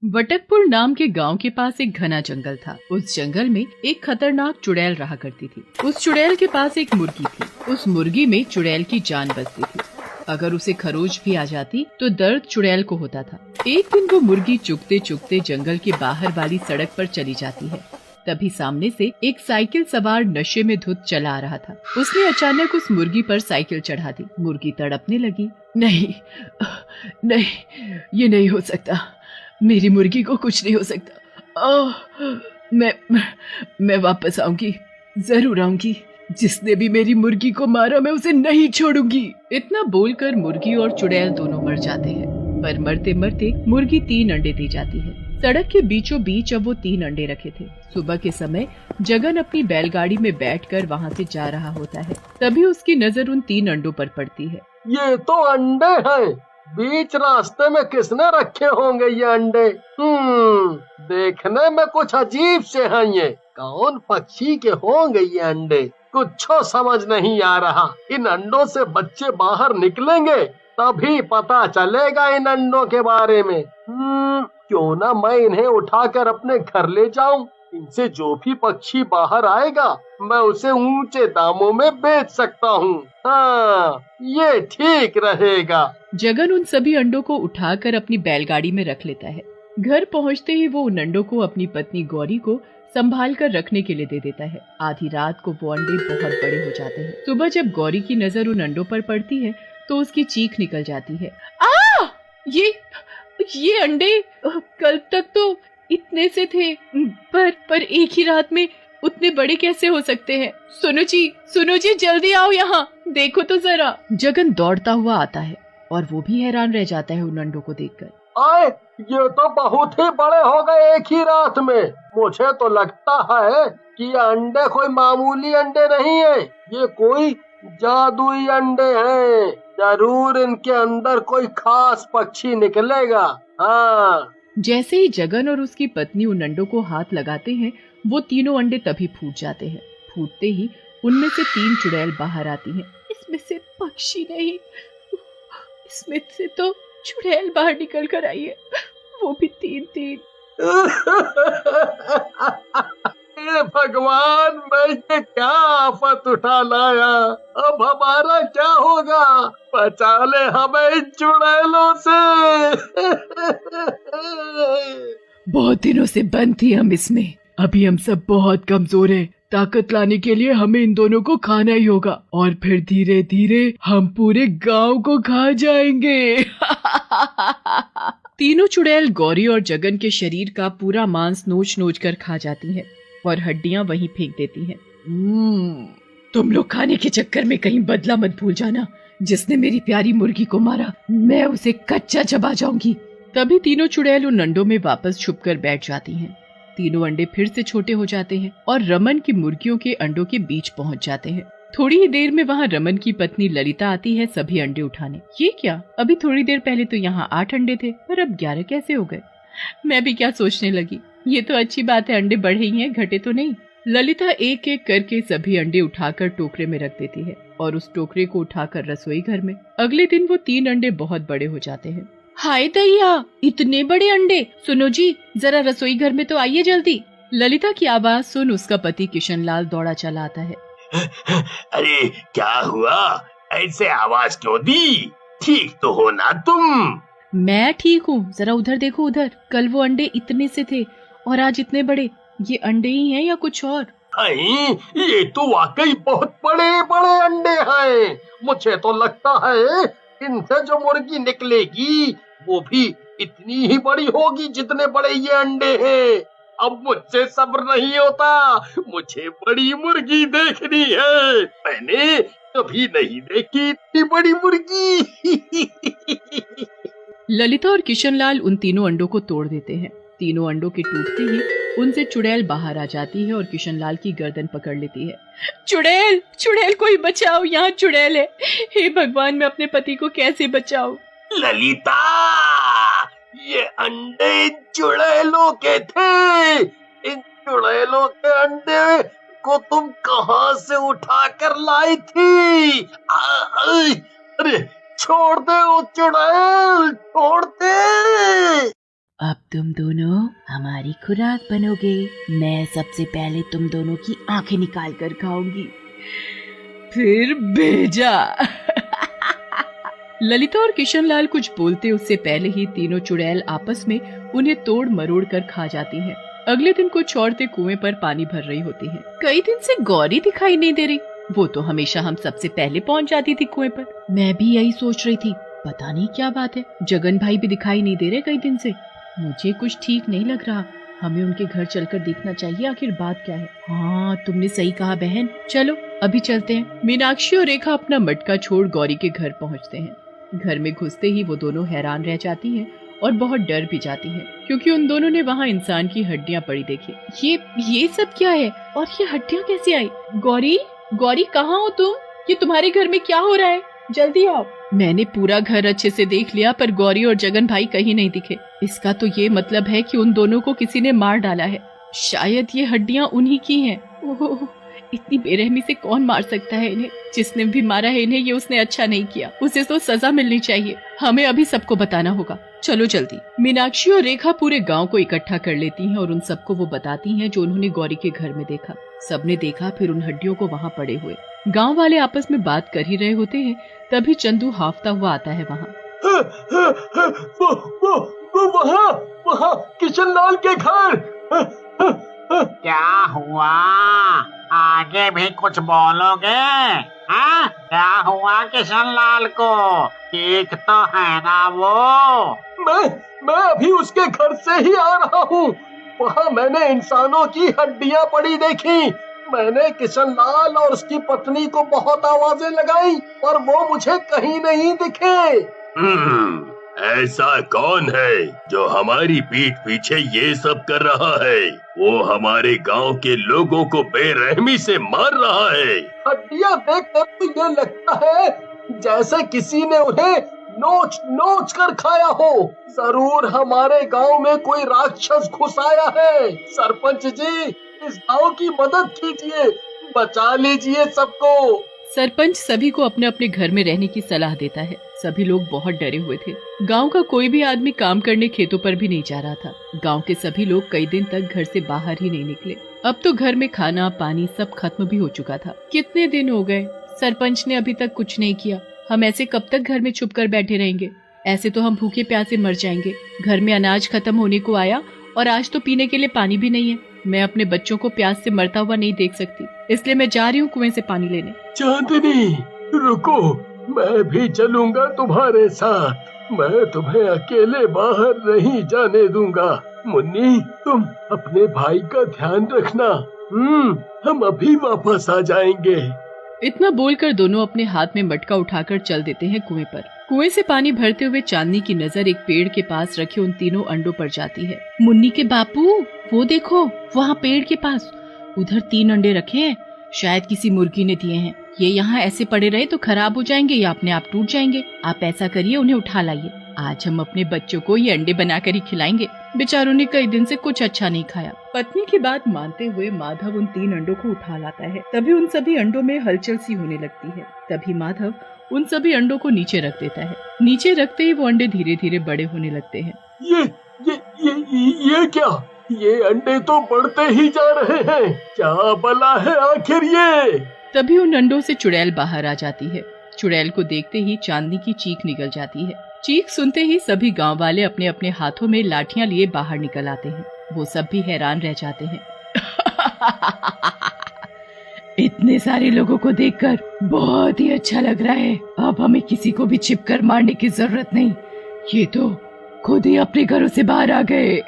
वटकपुर नाम के गांव के पास एक घना जंगल था। उस जंगल में एक खतरनाक चुड़ैल रहा करती थी। उस चुड़ैल के पास एक मुर्गी थी। उस मुर्गी में चुड़ैल की जान बसती थी। अगर उसे खरोच भी आ जाती तो दर्द चुड़ैल को होता था। एक दिन वो मुर्गी चुगते चुगते जंगल के बाहर वाली सड़क पर चली जाती है। तभी सामने से एक साइकिल सवार नशे में धुत चला आ रहा था। उसने अचानक उस मुर्गी पर साइकिल चढ़ा दी। मुर्गी तड़पने लगी। नहीं, नहीं, ये नहीं हो सकता। मेरी मुर्गी को कुछ नहीं हो सकता। मैं वापस आऊंगी, जरूर आऊंगी। जिसने भी मेरी मुर्गी को मारा मैं उसे नहीं छोड़ूंगी। इतना बोलकर मुर्गी और चुड़ैल दोनों मर जाते हैं। पर मरते मरते मुर्गी 3 अंडे दे जाती है। सड़क के बीचों बीच अब वो 3 अंडे रखे थे। सुबह के समय जगन अपनी बैलगाड़ी में बैठकर वहाँ से जा रहा होता है। तभी उसकी नजर उन 3 अंडों पर पड़ती है। ये तो अंडे हैं। बीच रास्ते में किसने रखे होंगे ये अंडे? देखने में कुछ अजीब से हैं ये। कौन पक्षी के होंगे ये अंडे? कुछ समझ नहीं आ रहा। इन अंडों से बच्चे बाहर निकलेंगे तभी पता चलेगा इन अंडों के बारे में। क्यों ना मैं इन्हें उठाकर अपने घर ले जाऊं। इनसे जो भी पक्षी बाहर आएगा मैं उसे ऊंचे दामों में बेच सकता हूँ। हाँ, ये ठीक रहेगा। जगन उन सभी अंडों को उठाकर अपनी बैलगाड़ी में रख लेता है। घर पहुँचते ही वो उन अंडों को अपनी पत्नी गौरी को संभाल कर रखने के लिए दे देता है। आधी रात को वो अंडे बहुत बड़े हो जाते हैं। सुबह जब गौरी की नजर उन अंडों पर पड़ती है तो उसकी चीख निकल जाती है। ये अंडे कल तक तो इतने से थे, पर एक ही रात में उतने बड़े कैसे हो सकते हैं? सुनो जी जल्दी आओ यहाँ, देखो तो जरा। जगन दौड़ता हुआ आता है और वो भी हैरान रह जाता है उन अंडों को देखकर। ये तो बहुत ही बड़े हो गए एक ही रात में। मुझे तो लगता है कि ये अंडे कोई मामूली अंडे नहीं है। ये कोई जादुई अंडे हैं। जरूर इनके अंदर कोई खास पक्षी निकलेगा। हाँ। जैसे ही जगन और उसकी पत्नी उन अंडों को हाथ लगाते हैं वो तीनों अंडे तभी फूट जाते हैं। फूटते ही उनमें से 3 चुड़ैल बाहर आती हैं। इसमें से पक्षी नहीं, इसमें से तो चुड़ैल बाहर निकल कर आई है, वो भी 3-3। भगवान, मैं ये क्या आफत उठा लाया। अब हमारा क्या होगा? बचा ले हमें इन चुड़ैलों से। बहुत दिनों से बंद थी हम इसमें। अभी हम सब बहुत कमजोर हैं। ताकत लाने के लिए हमें इन दोनों को खाना ही होगा और फिर धीरे धीरे हम पूरे गांव को खा जाएंगे। तीनों चुड़ैल गौरी और जगन के शरीर का पूरा मांस नोच नोच कर खा जाती हैं और हड्डियां वहीं फेंक देती हैं। तुम लोग खाने के चक्कर में कहीं बदला मत भूल जाना। जिसने मेरी प्यारी मुर्गी को मारा मैं उसे कच्चा चबा जाऊंगी। तभी तीनों चुड़ैल उन अंडों में वापस छुपकर बैठ जाती हैं। तीनों अंडे फिर से छोटे हो जाते हैं और रमन की मुर्गियों के अंडों के बीच पहुंच जाते हैं। थोड़ी ही देर में वहाँ रमन की पत्नी ललिता आती है सभी अंडे उठाने। ये क्या, अभी थोड़ी देर पहले तो यहाँ 8 अंडे थे पर अब 11 कैसे हो गए? मैं भी क्या सोचने लगी। ये तो अच्छी बात है, अंडे बढ़े ही हैं, घटे तो नहीं। ललिता एक एक करके सभी अंडे उठाकर टोकरे में रख देती है और उस टोकरे को उठाकर रसोई घर में। अगले दिन वो 3 अंडे बहुत बड़े हो जाते हैं। हाय दैया, इतने बड़े अंडे! सुनो जी, जरा रसोई घर में तो आइए जल्दी। ललिता की आवाज सुन उसका पति किशन लाल दौड़ा चला आता है। अरे क्या हुआ? ऐसे आवाज क्यों दी? ठीक तो हो ना तुम? मैं ठीक हूँ, जरा उधर देखो उधर। कल वो अंडे इतने से थे और आज इतने बड़े। ये अंडे ही हैं या कुछ और? ये तो वाकई बहुत बड़े बड़े अंडे हैं। मुझे तो लगता है इनसे जो मुर्गी निकलेगी वो भी इतनी ही बड़ी होगी जितने बड़े ये अंडे हैं। अब मुझसे सब्र नहीं होता। मुझे बड़ी मुर्गी देखनी है। मैंने कभी नहीं देखी इतनी बड़ी मुर्गी। ललिता और किशनलाल उन तीनों अंडों को तोड़ देते हैं। तीनों अंडों के टूटते ही उनसे चुड़ैल बाहर आ जाती है और किशनलाल की गर्दन पकड़ लेती है। चुड़ैल, चुड़ैल, कोई बचाओ, यहाँ चुड़ैल है। हे भगवान, मैं अपने पति को कैसे बचाऊं? ललिता, ये अंडे चुड़ैलों के थे। इन चुड़ैलों के अंडे को तुम कहाँ से उठा कर लाई थी? अरे छोड़ दे वो चुड़ैल, छोड़ दे। अब तुम दोनों हमारी खुराक बनोगे। मैं सबसे पहले तुम दोनों की आंखें निकाल कर खाऊंगी। फिर भेजा। ललिता और किशनलाल कुछ बोलते उससे पहले ही तीनों चुड़ैल आपस में उन्हें तोड़ मरोड़ कर खा जाती हैं। अगले दिन कुछ औरतें कुएं पर पानी भर रही होती हैं। कई दिन से गौरी दिखाई नहीं दे रही, वो तो हमेशा हम सबसे पहले पहुंच जाती थी कुएं पर। मैं भी यही सोच रही थी, पता नहीं क्या बात है, जगन भाई भी दिखाई नहीं दे रहे कई दिन से। मुझे कुछ ठीक नहीं लग रहा, हमें उनके घर चलकर देखना चाहिए आखिर बात क्या है। हाँ तुमने सही कहा बहन, चलो अभी चलते हैं। मीनाक्षी और रेखा अपना मटका छोड़ गौरी के घर पहुँचते हैं। घर में घुसते ही वो दोनों हैरान रह जाती हैं और बहुत डर भी जाती हैं, क्योंकि उन दोनों ने वहाँ इंसान की हड्डियाँ पड़ी देखी। ये सब क्या है और ये हड्डियाँ कैसे आई? गौरी कहाँ हो तुम? ये तुम्हारे घर में क्या हो रहा है? जल्दी आओ। मैंने पूरा घर अच्छे से देख लिया पर गौरी और जगन भाई कहीं नहीं दिखे। इसका तो ये मतलब है कि उन दोनों को किसी ने मार डाला है। शायद ये हड्डियाँ उन्हीं की हैं। ओह, इतनी बेरहमी से कौन मार सकता है इन्हें? जिसने भी मारा है इन्हें ये उसने अच्छा नहीं किया, उसे तो सजा मिलनी चाहिए। हमें अभी सबको बताना होगा, चलो जल्दी। मीनाक्षी और रेखा पूरे गांव को इकट्ठा कर लेती हैं और उन सबको वो बताती हैं जो उन्होंने गौरी के घर में देखा। सबने देखा फिर उन हड्डियों को वहाँ पड़े हुए। गांव वाले आपस में बात कर ही रहे होते हैं, तभी चंदू हाफता हुआ आता है वहाँ। वो वहाँ किशनलाल के घर। क्या हुआ? आगे भी कुछ बोलोगे? हाँ, क्या हुआ किशनलाल को? ठीक तो है ना वो? मैं अभी उसके घर से ही आ रहा हूँ। वहाँ मैंने इंसानों की हड्डियाँ पड़ी देखी। मैंने किशनलाल और उसकी पत्नी को बहुत आवाजें लगाई और वो मुझे कहीं नहीं दिखे। ऐसा कौन है जो हमारी पीठ पीछे ये सब कर रहा है? वो हमारे गांव के लोगों को बेरहमी से मार रहा है। हड्डियाँ देखकर तो ये लगता है जैसे किसी ने उन्हें नोच नोच कर खाया हो। जरूर हमारे गांव में कोई राक्षस घुस आया है। सरपंच जी, इस गांव की मदद कीजिए, बचा लीजिए सबको। सरपंच सभी को अपने अपने घर में रहने की सलाह देता है। सभी लोग बहुत डरे हुए थे। गांव का कोई भी आदमी काम करने खेतों पर भी नहीं जा रहा था। गांव के सभी लोग कई दिन तक घर से बाहर ही नहीं निकले। अब तो घर में खाना पानी सब खत्म भी हो चुका था। कितने दिन हो गए, सरपंच ने अभी तक कुछ नहीं किया। हम ऐसे कब तक घर में छुप कर बैठे रहेंगे? ऐसे तो हम भूखे प्यासे मर जाएंगे। घर में अनाज खत्म होने को आया और आज तो पीने के लिए पानी भी नहीं है। मैं अपने बच्चों को प्यास से मरता हुआ नहीं देख सकती, इसलिए मैं जा रही हूँ कुएं से पानी लेने। चांदनी रुको, मैं भी चलूंगा तुम्हारे साथ। मैं तुम्हें अकेले बाहर नहीं जाने दूंगा। मुन्नी, तुम अपने भाई का ध्यान रखना। हम अभी वापस आ जाएंगे। इतना बोलकर दोनों अपने हाथ में मटका उठाकर चल देते हैं कुएं पर। कुएं से पानी भरते हुए चांदनी की नजर एक पेड़ के पास रखे उन तीनों अंडों पर जाती है। मुन्नी के बापू, वो देखो वहाँ पेड़ के पास, उधर 3 अंडे रखे हैं। शायद किसी मुर्गी ने दिए हैं। ये यहाँ ऐसे पड़े रहे तो खराब हो जाएंगे या अपने आप टूट जाएंगे। आप ऐसा करिए, उन्हें उठा लाइए। आज हम अपने बच्चों को ये अंडे बनाकर ही खिलाएंगे। बेचारों ने कई दिन से कुछ अच्छा नहीं खाया। पत्नी की बात मानते हुए माधव उन 3 अंडों को उठा लाता है। तभी उन सभी अंडों में हलचल सी होने लगती है। तभी माधव उन सभी अंडों को नीचे रख देता है। नीचे रखते ही वो अंडे धीरे धीरे बड़े होने लगते हैं। ये क्या? ये अंडे तो बढ़ते ही जा रहे हैं। क्या भला है आखिर ये? तभी उन अंडों से चुड़ैल बाहर आ जाती है। चुड़ैल को देखते ही चांदनी की चीख निकल जाती है। चीख सुनते ही सभी गांव वाले अपने अपने हाथों में लाठियां लिए बाहर निकल आते हैं। वो सब भी हैरान रह जाते हैं। इतने सारे लोगों को देखकर बहुत ही अच्छा लग रहा है। अब हमें किसी को भी छिपकर मारने की जरूरत नहीं। ये तो खुद ही अपने घरों से बाहर आ गए।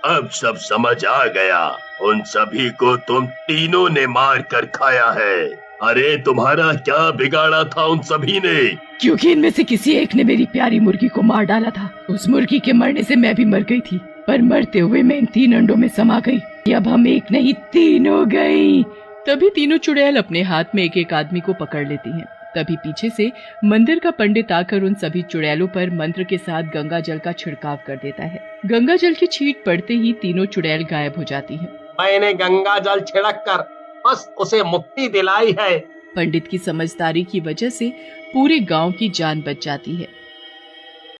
अब सब समझ आ गया। उन सभी को तुम तीनों ने मार कर खाया है। अरे तुम्हारा क्या बिगाड़ा था उन सभी ने? क्योंकि इनमें से किसी एक ने मेरी प्यारी मुर्गी को मार डाला था। उस मुर्गी के मरने से मैं भी मर गई थी, पर मरते हुए मैं इन 3 अंडों में समा गई। अब हम एक नहीं 3 हो गई। तभी तीनों चुड़ैल अपने हाथ में एक एक आदमी को पकड़ लेती हैं। तभी पीछे से मंदिर का पंडित आकर उन सभी चुड़ैलों पर मंत्र के साथ गंगा जल का छिड़काव कर देता है। गंगा जल की छींट पड़ते ही तीनों चुड़ैल गायब हो जाती हैं। मैंने गंगा जल छिड़क कर बस उसे मुक्ति दिलाई है। पंडित की समझदारी की वजह से पूरे गांव की जान बच जाती है।